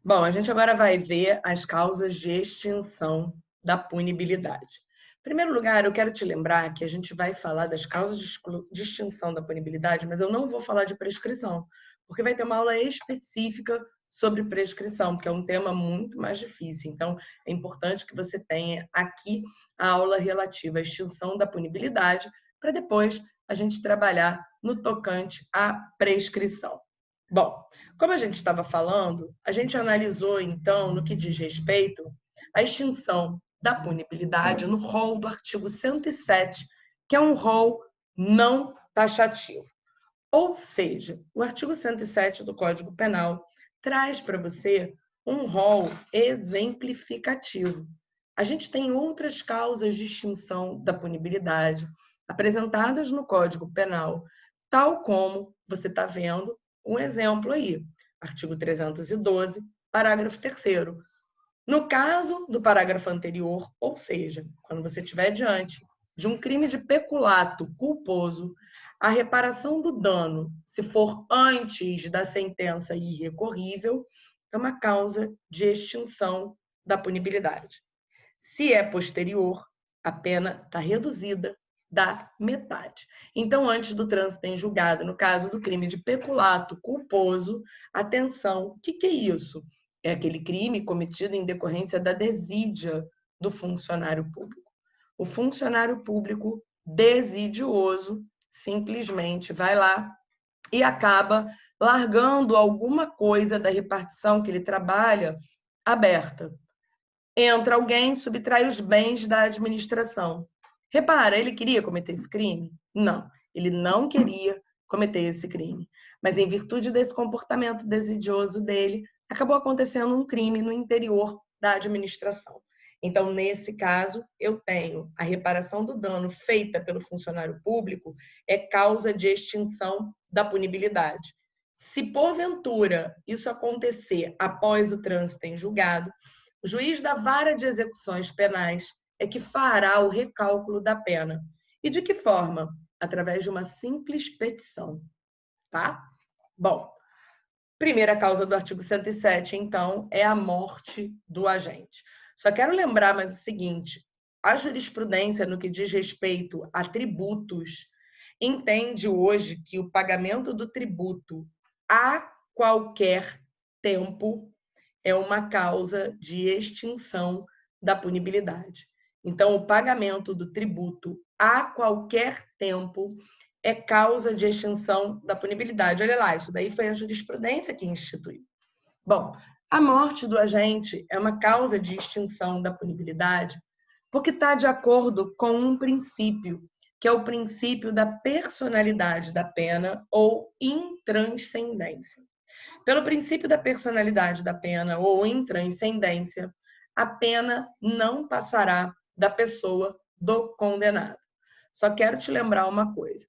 Bom, a gente agora vai ver as causas de extinção da punibilidade. Em primeiro lugar, eu quero te lembrar que a gente vai falar das causas de extinção da punibilidade, mas eu não vou falar de prescrição, porque vai ter uma aula específica sobre prescrição, porque é um tema muito mais difícil. Então, é importante que você tenha aqui a aula relativa à extinção da punibilidade, para depois a gente trabalhar no tocante à prescrição. Bom, como a gente estava falando, a gente analisou, então, no que diz respeito à extinção da punibilidade no rol do artigo 107, que é um rol não taxativo. Ou seja, o artigo 107 do Código Penal traz para você um rol exemplificativo. A gente tem outras causas de extinção da punibilidade apresentadas no Código Penal, tal como você está vendo um exemplo aí, artigo 312, parágrafo 3º. No caso do parágrafo anterior, ou seja, quando você estiver diante de um crime de peculato culposo, a reparação do dano, se for antes da sentença irrecorrível, é uma causa de extinção da punibilidade. Se é posterior, a pena está reduzida da metade. Então, antes do trânsito em julgado, no caso do crime de peculato culposo, atenção, o que é isso? É aquele crime cometido em decorrência da desídia do funcionário público. O funcionário público desidioso simplesmente vai lá e acaba largando alguma coisa da repartição que ele trabalha aberta. Entra alguém, subtrai os bens da administração. Repara, ele queria cometer esse crime? Não, ele não queria cometer esse crime. Mas em virtude desse comportamento desidioso dele, acabou acontecendo um crime no interior da administração. Então, nesse caso, eu tenho a reparação do dano feita pelo funcionário público é causa de extinção da punibilidade. Se porventura isso acontecer após o trânsito em julgado, o juiz da vara de execuções penais é que fará o recálculo da pena. E de que forma? Através de uma simples petição, tá? Bom, primeira causa do artigo 107, então, é a morte do agente. Só quero lembrar mais o seguinte, a jurisprudência no que diz respeito a tributos entende hoje que o pagamento do tributo a qualquer tempo é uma causa de extinção da punibilidade. Então, o pagamento do tributo a qualquer tempo é causa de extinção da punibilidade. Olha lá, isso daí foi a jurisprudência que instituiu. Bom, a morte do agente é uma causa de extinção da punibilidade porque está de acordo com um princípio, que é o princípio da personalidade da pena ou intranscendência. Pelo princípio da personalidade da pena ou intranscendência, a pena não passará da pessoa do condenado. Só quero te lembrar uma coisa.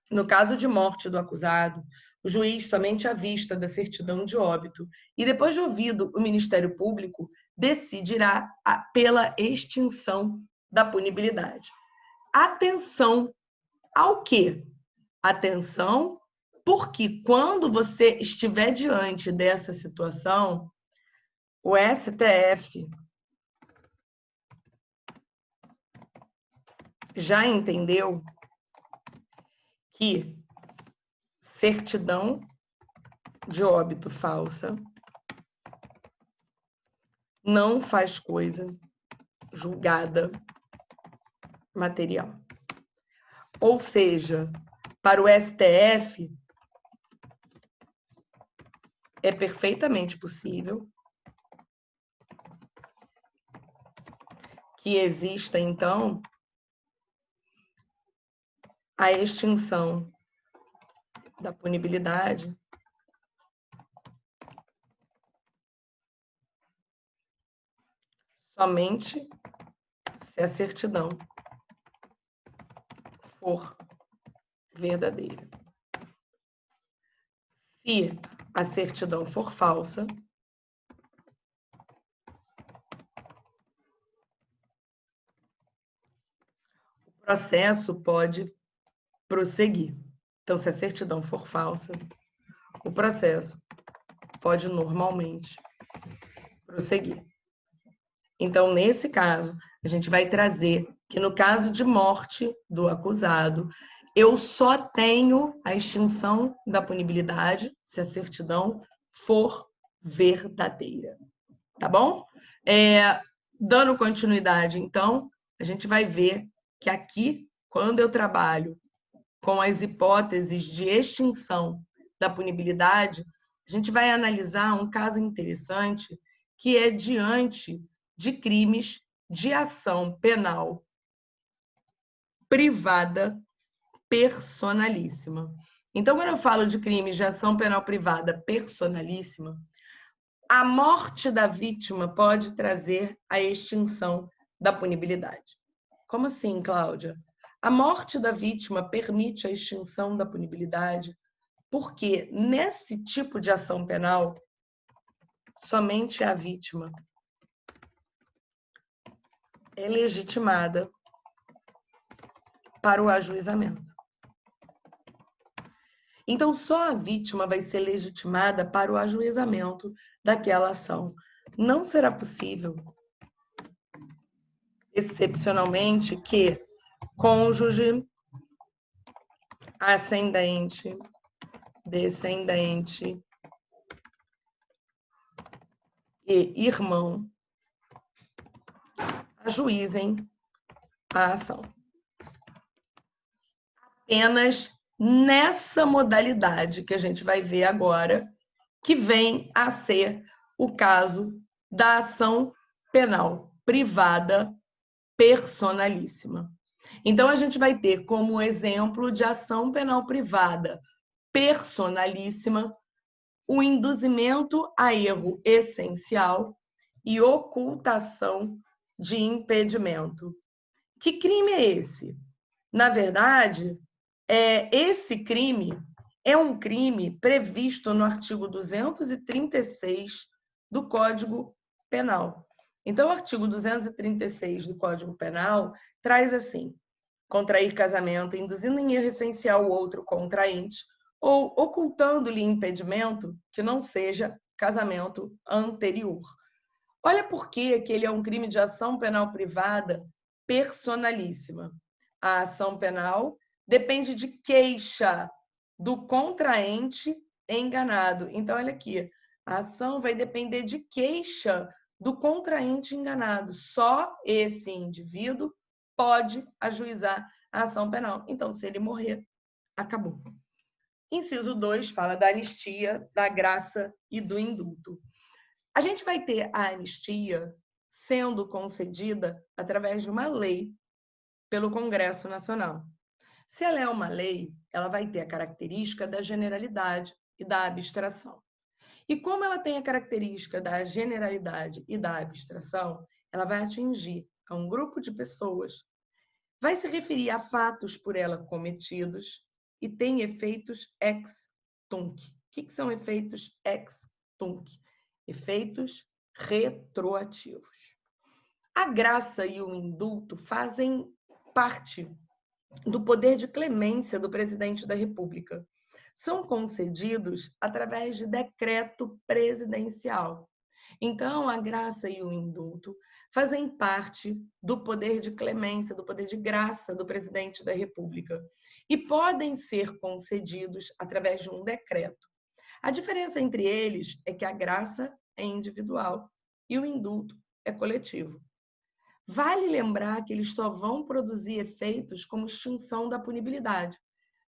No caso de morte do acusado, o juiz, somente à vista da certidão de óbito e depois de ouvido o Ministério Público, decidirá pela extinção da punibilidade. Atenção ao quê? Atenção, porque quando você estiver diante dessa situação, o STF já entendeu que certidão de óbito falsa não faz coisa julgada material. Ou seja, para o STF, é perfeitamente possível que exista, então, a extinção da punibilidade somente se a certidão for verdadeira. Se a certidão for falsa, o processo pode prosseguir. Então, se a certidão for falsa, o processo pode normalmente prosseguir. Então, nesse caso, a gente vai trazer que no caso de morte do acusado, eu só tenho a extinção da punibilidade se a certidão for verdadeira. Tá bom? Dando continuidade, então, a gente vai ver que aqui, quando eu trabalho com as hipóteses de extinção da punibilidade, a gente vai analisar um caso interessante que é diante de crimes de ação penal privada personalíssima. Então, quando eu falo de crimes de ação penal privada personalíssima, a morte da vítima pode trazer a extinção da punibilidade. Como assim, Cláudia? A morte da vítima permite a extinção da punibilidade porque, nesse tipo de ação penal, somente a vítima é legitimada para o ajuizamento. Então, só a vítima vai ser legitimada para o ajuizamento daquela ação. Não será possível, excepcionalmente, que cônjuge, ascendente, descendente e irmão ajuizem a ação. Apenas nessa modalidade que a gente vai ver agora, que vem a ser o caso da ação penal privada personalíssima. Então, a gente vai ter como exemplo de ação penal privada personalíssima o induzimento a erro essencial e ocultação de impedimento. Que crime é esse? Na verdade, esse crime é um crime previsto no artigo 236 do Código Penal. Então, o artigo 236 do Código Penal traz assim: contrair casamento, induzindo em erro essencial o outro contraente, ou ocultando-lhe impedimento que não seja casamento anterior. Olha por que ele é um crime de ação penal privada personalíssima. A ação penal depende de queixa do contraente enganado. Então, olha aqui, a ação vai depender de queixa do contraente enganado. Só esse indivíduo pode ajuizar a ação penal. Então, se ele morrer, acabou. Inciso 2 fala da anistia, da graça e do indulto. A gente vai ter a anistia sendo concedida através de uma lei pelo Congresso Nacional. Se ela é uma lei, ela vai ter a característica da generalidade e da abstração. E como ela tem a característica da generalidade e da abstração, ela vai atingir a um grupo de pessoas, vai se referir a fatos por ela cometidos e tem efeitos ex tunc. O que são efeitos ex tunc? Efeitos retroativos. A graça e o indulto fazem parte do poder de clemência do presidente da República. São concedidos através de decreto presidencial. Então, a graça e o indulto fazem parte do poder de clemência, do poder de graça do presidente da República e podem ser concedidos através de um decreto. A diferença entre eles é que a graça é individual e o indulto é coletivo. Vale lembrar que eles só vão produzir efeitos como extinção da punibilidade,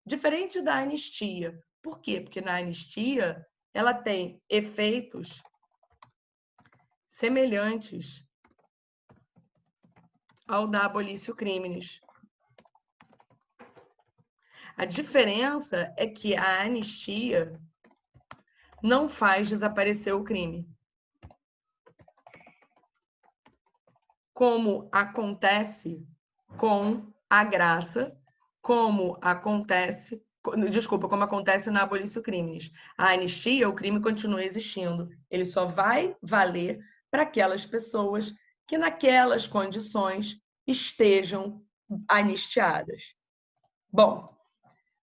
diferente da anistia. Por quê? Porque na anistia ela tem efeitos semelhantes ao da abolicitio criminis. A diferença é que a anistia não faz desaparecer o crime, como acontece com a graça, como acontece na abolicitio criminis. A anistia, o crime continua existindo. Ele só vai valer para aquelas pessoas que naquelas condições estejam anistiadas. Bom,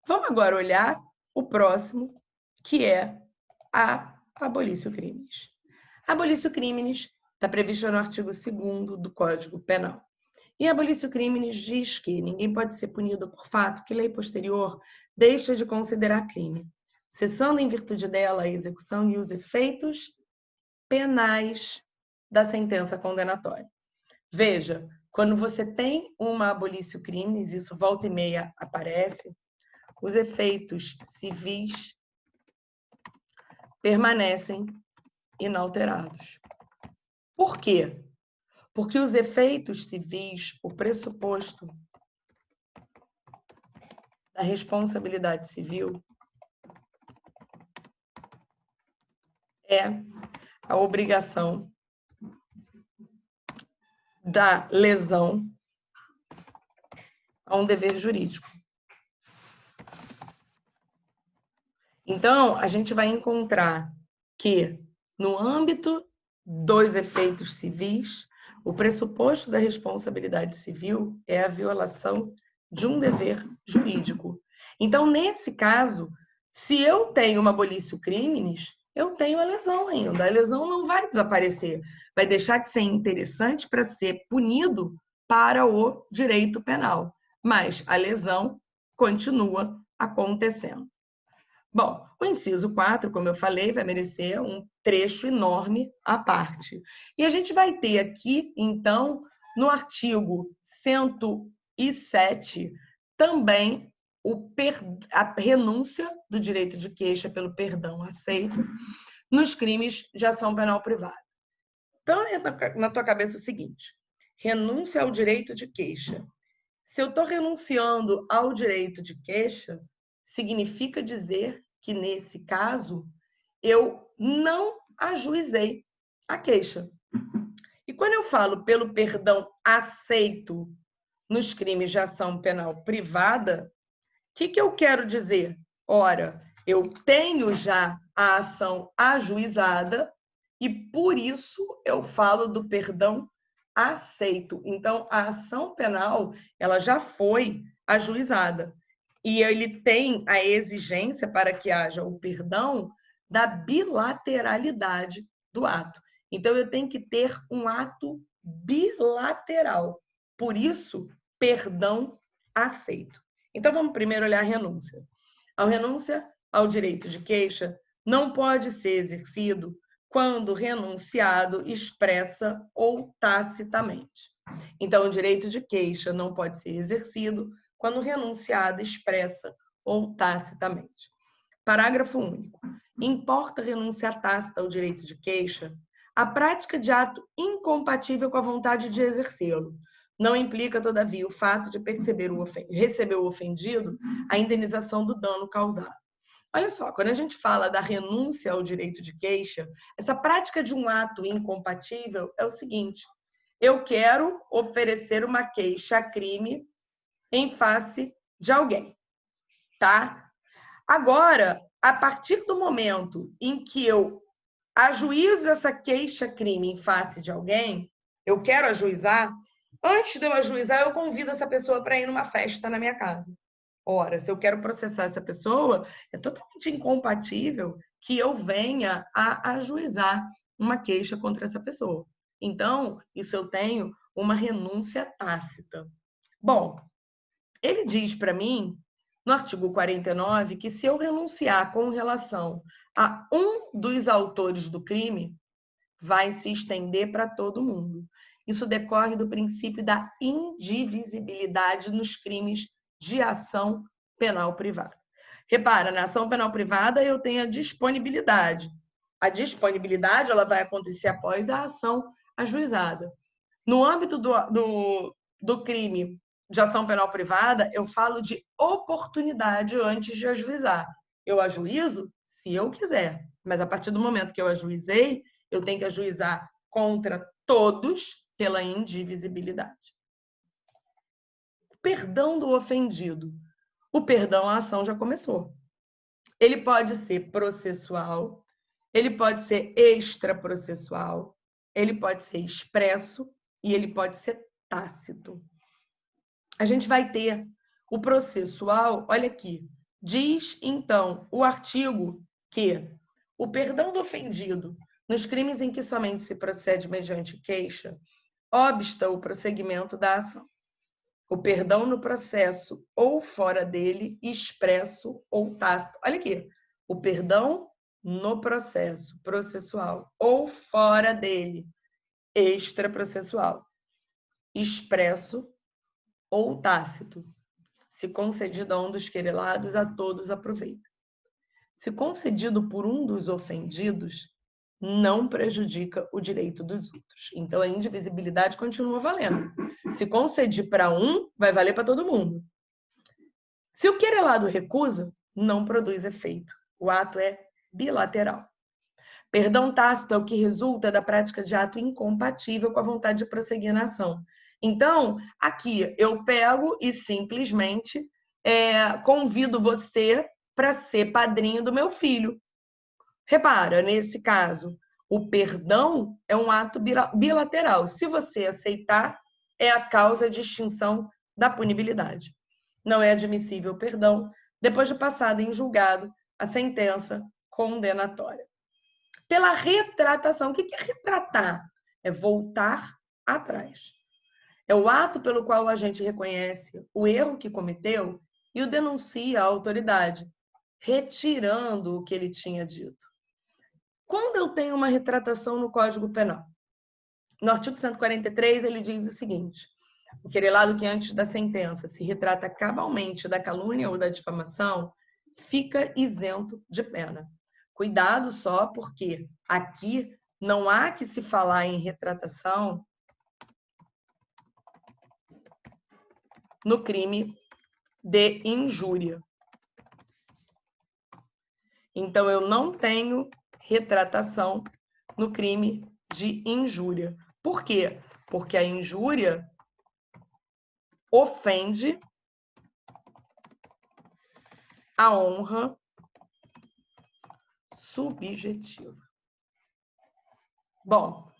vamos agora olhar o próximo, que é a abolicitio criminis. Abolício criminis está previsto no artigo 2º do Código Penal. E abolício criminis diz que ninguém pode ser punido por fato que lei posterior deixa de considerar crime, cessando em virtude dela a execução e os efeitos penais da sentença condenatória. Veja, quando você tem uma abolício criminis, isso volta e meia aparece, os efeitos civis permanecem inalterados. Por quê? Porque os efeitos civis, o pressuposto da responsabilidade civil é a obrigação da lesão a um dever jurídico. Então, a gente vai encontrar que, no âmbito dos efeitos civis, o pressuposto da responsabilidade civil é a violação de um dever jurídico. Então, nesse caso, se eu tenho uma abolício criminis, eu tenho a lesão ainda. A lesão não vai desaparecer. Vai deixar de ser interessante para ser punido para o direito penal. Mas a lesão continua acontecendo. Bom, o inciso 4, como eu falei, vai merecer um trecho enorme à parte. E a gente vai ter aqui, então, no artigo 107, também a renúncia do direito de queixa pelo perdão aceito nos crimes de ação penal privada. Então, na tua cabeça o seguinte: renúncia ao direito de queixa. Se eu estou renunciando ao direito de queixa, significa dizer que, nesse caso, eu não ajuizei a queixa. E quando eu falo pelo perdão aceito nos crimes de ação penal privada, o que eu quero dizer? Ora, eu tenho já a ação ajuizada e, por isso, eu falo do perdão aceito. Então, a ação penal, ela já foi ajuizada. E ele tem a exigência para que haja o perdão da bilateralidade do ato. Então, eu tenho que ter um ato bilateral. Por isso, perdão aceito. Então, vamos primeiro olhar a renúncia. A renúncia ao direito de queixa não pode ser exercido quando renunciado expressa ou tacitamente. Então, o direito de queixa não pode ser exercido quando renunciado expressa ou tacitamente. Parágrafo único. Importa renúncia tácita ao direito de queixa a prática de ato incompatível com a vontade de exercê-lo. Não implica, todavia, o fato de receber o ofendido a indenização do dano causado. Olha só, quando a gente fala da renúncia ao direito de queixa, essa prática de um ato incompatível é o seguinte: eu quero oferecer uma queixa-crime em face de alguém, tá? Agora, a partir do momento em que eu ajuizo essa queixa-crime em face de alguém, eu quero ajuizar, antes de eu ajuizar, eu convido essa pessoa para ir numa festa na minha casa. Ora, se eu quero processar essa pessoa, é totalmente incompatível que eu venha a ajuizar uma queixa contra essa pessoa. Então, isso eu tenho uma renúncia tácita. Bom, ele diz para mim, no artigo 49, que se eu renunciar com relação a um dos autores do crime, vai se estender para todo mundo. Isso decorre do princípio da indivisibilidade nos crimes de ação penal privada. Repara, na ação penal privada eu tenho a disponibilidade. A disponibilidade ela vai acontecer após a ação ajuizada. No âmbito do crime de ação penal privada, eu falo de oportunidade antes de ajuizar. Eu ajuizo se eu quiser, mas a partir do momento que eu ajuizei, eu tenho que ajuizar contra todos pela indivisibilidade. Perdão do ofendido. O perdão à ação já começou. Ele pode ser processual, ele pode ser extraprocessual, ele pode ser expresso e ele pode ser tácito. A gente vai ter o processual, olha aqui, diz então o artigo que o perdão do ofendido Nos crimes em que somente se procede mediante queixa, obsta o prosseguimento da ação. O perdão no processo ou fora dele, expresso ou tácito. Olha aqui, o perdão no processo processual ou fora dele, extraprocessual, expresso ou tácito. Se concedido a um dos querelados, a todos aproveita. Se concedido por um dos ofendidos, não prejudica o direito dos outros. Então, a indivisibilidade continua valendo. Se conceder para um, vai valer para todo mundo. Se o querelado recusa, não produz efeito. O ato é bilateral. Perdão tácito é o que resulta da prática de ato incompatível com a vontade de prosseguir na ação. Então, aqui eu pego e simplesmente convido você para ser padrinho do meu filho. Repara, nesse caso, o perdão é um ato bilateral. Se você aceitar, é a causa de extinção da punibilidade. Não é admissível o perdão depois de passada em julgado a sentença condenatória. Pela retratação. O que é retratar? É voltar atrás. É o ato pelo qual o agente reconhece o erro que cometeu e o denuncia à autoridade, retirando o que ele tinha dito. Quando eu tenho uma retratação no Código Penal? No artigo 143, ele diz o seguinte: o querelado que antes da sentença se retrata cabalmente da calúnia ou da difamação, fica isento de pena. Cuidado só, porque aqui não há que se falar em retratação no crime de injúria. Então, eu não tenho retratação no crime de injúria. Por quê? Porque a injúria ofende a honra subjetiva. Bom,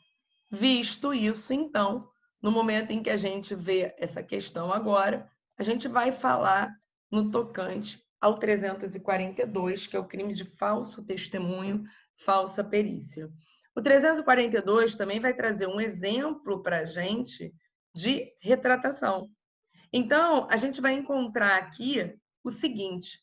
visto isso, então, no momento em que a gente vê essa questão agora, a gente vai falar no tocante ao 342, que é o crime de falso testemunho, falsa perícia. O 342 também vai trazer um exemplo para a gente de retratação. Então, a gente vai encontrar aqui o seguinte: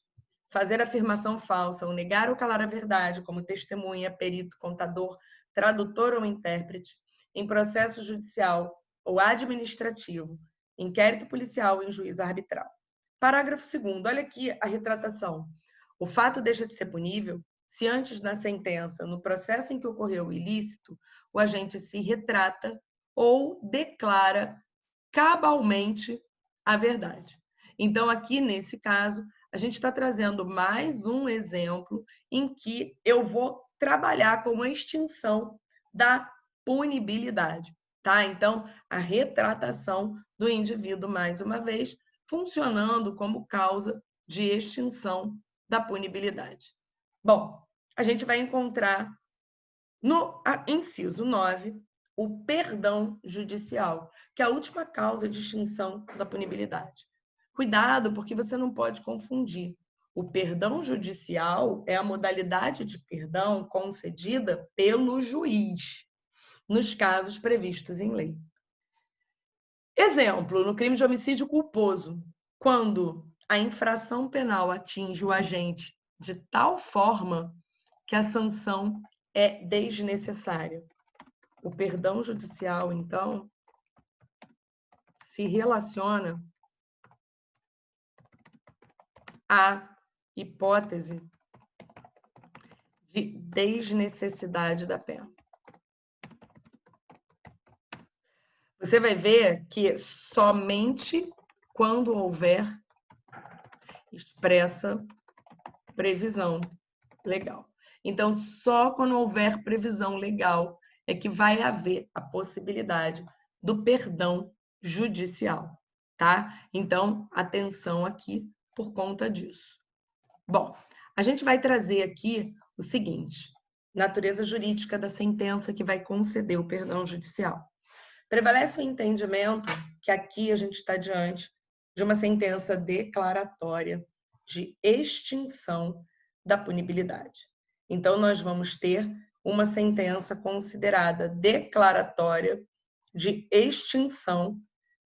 fazer afirmação falsa ou negar ou calar a verdade como testemunha, perito, contador, tradutor ou intérprete em processo judicial ou administrativo, inquérito policial ou em juízo arbitral. Parágrafo 2º, olha aqui a retratação. O fato deixa de ser punível se antes na sentença, no processo em que ocorreu o ilícito, o agente se retrata ou declara cabalmente a verdade. Então, aqui nesse caso, a gente está trazendo mais um exemplo em que eu vou trabalhar com a extinção da punibilidade, tá? Então, a retratação do indivíduo, mais uma vez, funcionando como causa de extinção da punibilidade. Bom, a gente vai encontrar no inciso 9 o perdão judicial, que é a última causa de extinção da punibilidade. Cuidado, porque você não pode confundir. O perdão judicial é a modalidade de perdão concedida pelo juiz, nos casos previstos em lei. Exemplo, no crime de homicídio culposo, quando a infração penal atinge o agente de tal forma que a sanção é desnecessária. O perdão judicial, então, se relaciona à hipótese de desnecessidade da pena. Você vai ver que somente quando houver expressa previsão legal. Então, só quando houver previsão legal é que vai haver a possibilidade do perdão judicial, tá? Então, atenção aqui por conta disso. Bom, a gente vai trazer aqui o seguinte: natureza jurídica da sentença que vai conceder o perdão judicial. Prevalece o entendimento que aqui a gente está diante de uma sentença declaratória de extinção da punibilidade. Então, nós vamos ter uma sentença considerada declaratória de extinção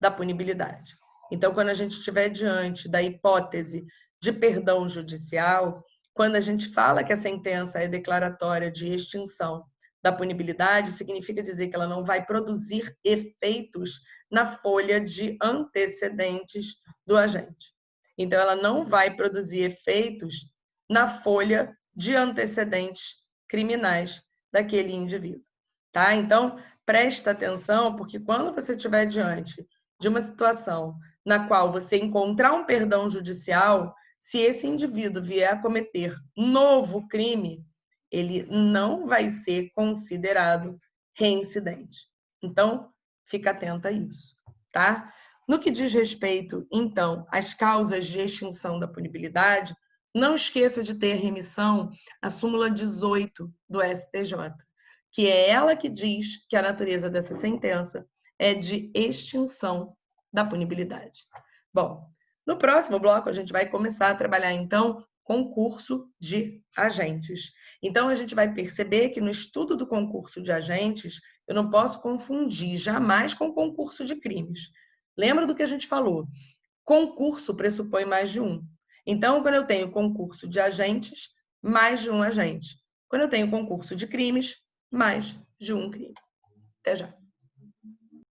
da punibilidade. Então, quando a gente estiver diante da hipótese de perdão judicial, quando a gente fala que a sentença é declaratória de extinção da punibilidade, significa dizer que ela não vai produzir efeitos na folha de antecedentes do agente. Então, ela não vai produzir efeitos na folha de antecedentes criminais daquele indivíduo. Tá? Então, presta atenção, porque quando você estiver diante de uma situação na qual você encontrar um perdão judicial, se esse indivíduo vier a cometer novo crime, ele não vai ser considerado reincidente. Então, fica atento a isso, tá? No que diz respeito, então, às causas de extinção da punibilidade, não esqueça de ter remissão à súmula 18 do STJ, que é ela que diz que a natureza dessa sentença é de extinção da punibilidade. Bom, no próximo bloco a gente vai começar a trabalhar, então, concurso de agentes. Então, a gente vai perceber que no estudo do concurso de agentes, eu não posso confundir jamais com concurso de crimes. Lembra do que a gente falou? Concurso pressupõe mais de um. Então, quando eu tenho concurso de agentes, mais de um agente. Quando eu tenho concurso de crimes, mais de um crime. Até já.